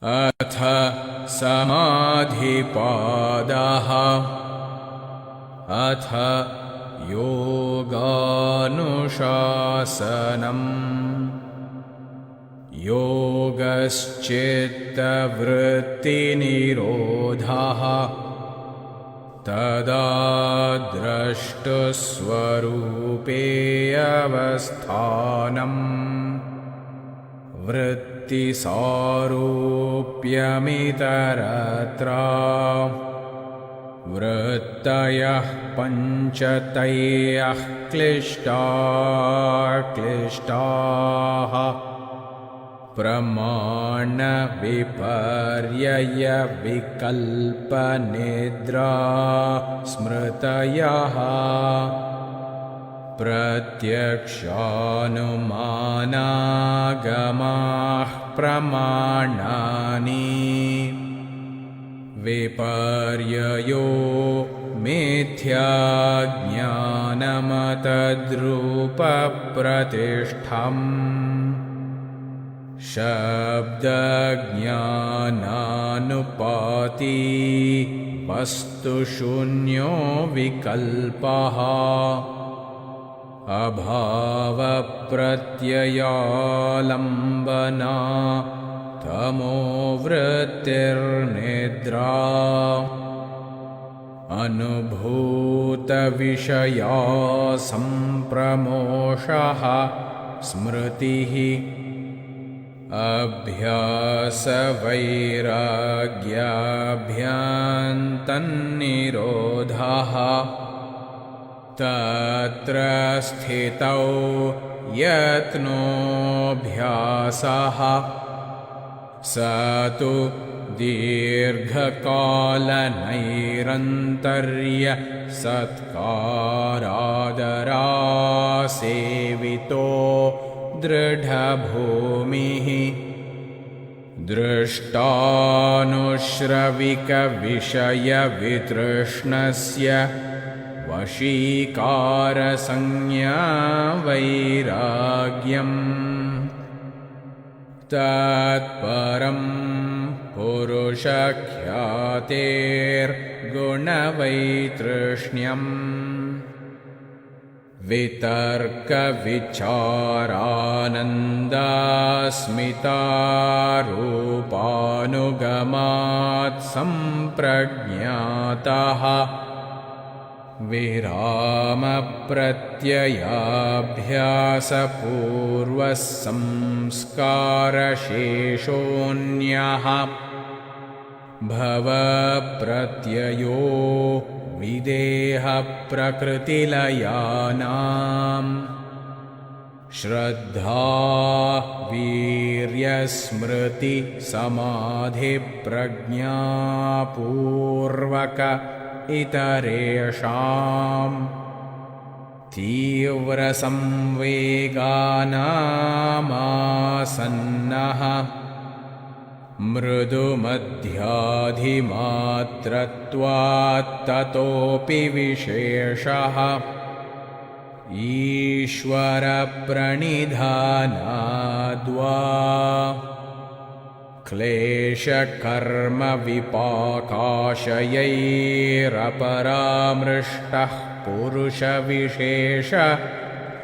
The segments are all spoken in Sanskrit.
अथ समाधिपादः। अथ योगानुशासनम्। योगश्चित्तवृत्तिनिरोधः तदा द्रष्टुस्वरूपेऽवस्थानम् वृत्तिसारूप्यमितरत्र। वृत्तयः पञ्चतयः क्लिष्टाः प्रमाणविपर्ययविकल्पनिद्रा स्मृतयः। प्रत्यक्षानुमानागमाः प्रमाणानि। विपर्ययो मिथ्याज्ञानमतद्रूपप्रतिष्ठम्। शब्दज्ञानानुपाती वस्तुशून्यो विकल्पः। अभावप्रत्ययालम्बना तमोवृत्तिर्निद्रा। अनुभूतविषया सम्प्रमोषः स्मृतिः। अभ्यासवैराग्याभ्यान्तन्निरोधः। तत्र स्थितौ यत्नोऽभ्यासः स तु दीर्घकालनैरन्तर्य सत्कारादरासेवितो दृढभूमिः। दृष्टानुश्रविकविषयवितृष्णस्य वशीकारसंज्ञा वैराग्यम्। तत्परं पुरुषख्यातेर्गुणवैतृष्ण्यम्। वितर्कविचारानन्दास्मितारूपानुगमात् सम्प्रज्ञातः। विरामप्रत्ययाभ्यासपूर्वः संस्कारशेषोऽन्यः। भवप्रत्ययो विदेहप्रकृतिलयानाम्। श्रद्धा वीर्यस्मृतिसमाधिप्रज्ञापूर्वक इतरेषाम्। तीव्रसंवेगानामासन्नः। मृदुमध्याधिमात्रत्वात्ततोऽपि विशेषः। ईश्वरप्रणिधानाद्वा क्लेशकर्मविपाकाशयैरपरामृष्टः पुरुषविशेष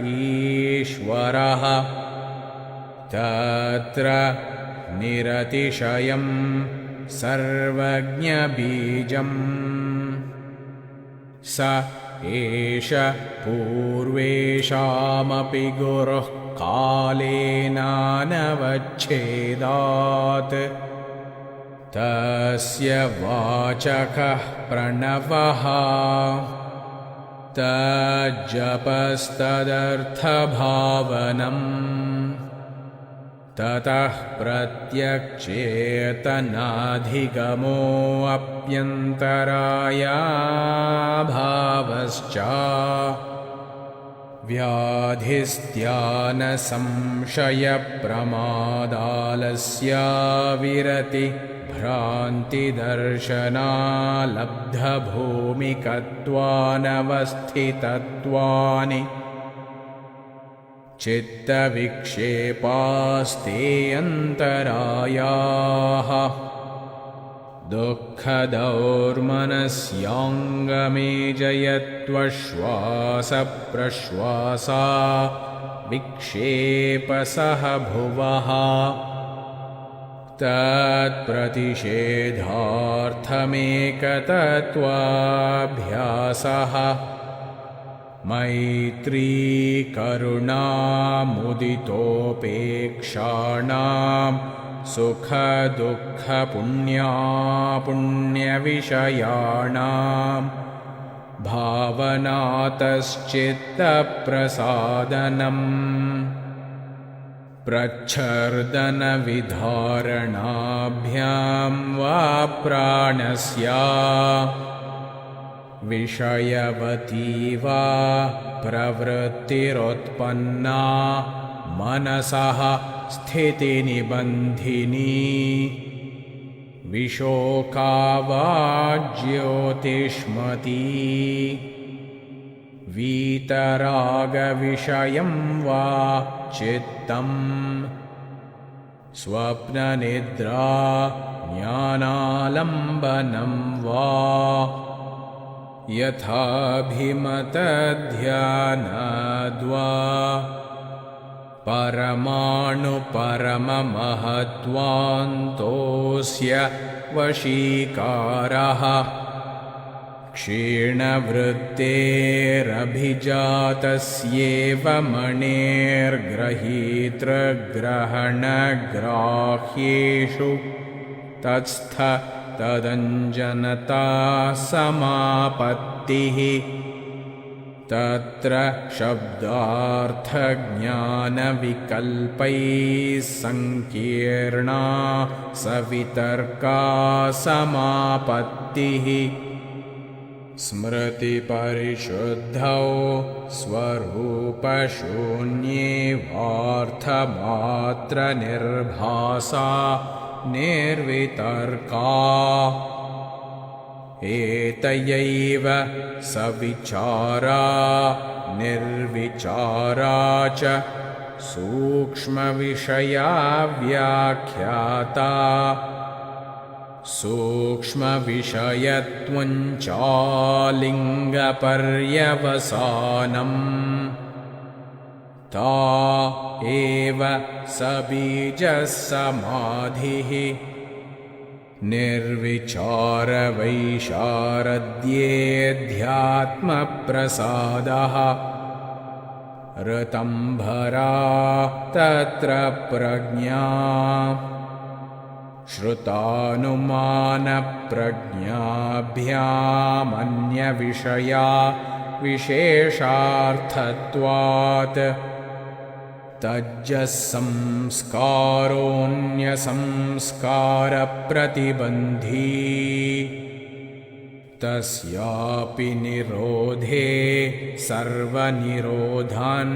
ईश्वरः। तत्र निरतिशयं सर्वज्ञबीजम्। स एष पूर्वेषामपि गुरुः कालेनानवच्छेदात्। तस्य वाचकः प्रणवः। तज्जपस्तदर्थभावनम्। ततः प्रत्यक्षेतनाधिगमोऽप्यन्तरायाभावश्च। व्याधिस्त्यानसंशयप्रमादालस्याविरति भ्रान्तिदर्शनालब्धभूमिकत्वानवस्थितत्वानि। चित्तविक्षेपास्ते अन्तरायाः दुःखदौर्मनस्याङ्गमेजयत्वश्वासप्रश्वासा विक्षेपसह भुवः तत्प्रतिषेधार्थमेकतत्त्वाभ्यासः मैत्री करुणामुदितोपेक्षाणां सुखदुःखपुण्यापुण्यविषयाणां भावनातश्चित्तप्रसादनम् प्रच्छर्दनविधारणाभ्यां वा प्राणस्य विषयवती वा प्रवृत्तिरुत्पन्ना मनसः स्थितिनिबन्धिनी विशोका वा ज्योतिष्मती वीतरागविषयं वा चित्तम् स्वप्ननिद्रा ज्ञानालम्बनं वा यथाभिमतध्यानाद्वा परमाणुपरममहत्त्वान्तोऽस्य वशीकारः क्षीणवृत्तेरभिजातस्येव मणेर्गृहीतृग्रहणग्राह्येषु तत्स्थतदञ्जनता समापत्तिः तत्र शब्दार्थज्ञानविकल्पैः सङ्कीर्णा सवितर्का समापत्तिः स्मृतिपरिशुद्धौ स्वरूपशून्ये वार्थमात्रनिर्भासा निर्वितर्का एतयैव सविचारा निर्विचारा च सूक्ष्मविषया व्याख्याता सूक्ष्मविषयत्वञ्चालिङ्गपर्यवसानम् ता एव सबीजसमाधिः निर्विचारवैशारद्येऽध्यात्मप्रसादः ऋतम्भरा तत्र प्रज्ञा श्रुतानुमानप्रज्ञाभ्यामन्यविषया विशेषार्थत्वात् तज्जसंस्कारोऽन्यसंस्कारप्रतिबन्धी तस्यापि निरोधे सर्वनिरोधान्